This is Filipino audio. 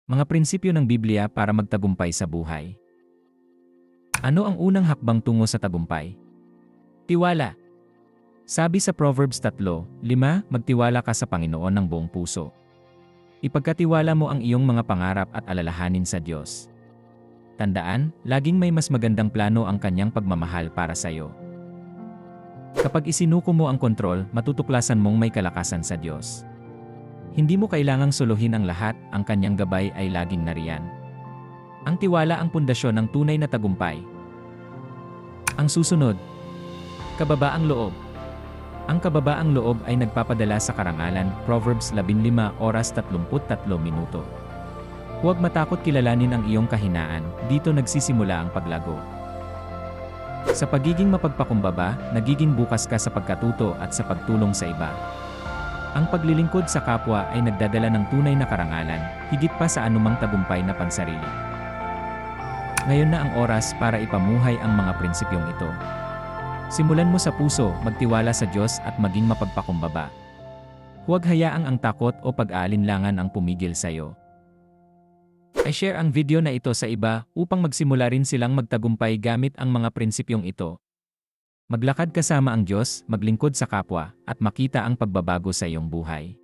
Mga prinsipyo ng Biblia para magtagumpay sa buhay. Ano ang unang hakbang tungo sa tagumpay? Tiwala. Sabi sa Proverbs 3:5, magtiwala ka sa Panginoon ng buong puso. Ipagkatiwala mo ang iyong mga pangarap at alalahanin sa Diyos. Tandaan, laging may mas magandang plano ang kanyang pagmamahal para sa iyo. Kapag isinuko mo ang kontrol, matutuklasan mong may kalakasan sa Diyos. Hindi mo kailangang suluhin ang lahat, ang kanyang gabay ay laging nariyan. Ang tiwala ang pundasyon ng tunay na tagumpay. Ang susunod, kababaang loob. Ang kababaang loob ay nagpapadala sa karangalan, Proverbs 15:33. Huwag matakot kilalanin ang iyong kahinaan, dito nagsisimula ang paglago. Sa pagiging mapagpakumbaba, nagiging bukas ka sa pagkatuto at sa pagtulong sa iba. Ang paglilingkod sa kapwa ay nagdadala ng tunay na karangalan, higit pa sa anumang tagumpay na pansarili. Ngayon na ang oras para ipamuhay ang mga prinsipyong ito. Simulan mo sa puso, magtiwala sa Diyos at maging mapagpakumbaba. Huwag hayaang ang takot o pag-aalinlangan ang pumigil sa iyo. I-share ang video na ito sa iba upang magsimula rin silang magtagumpay gamit ang mga prinsipyong ito. Maglakad kasama ang Diyos, maglingkod sa kapwa, at makita ang pagbabago sa iyong buhay.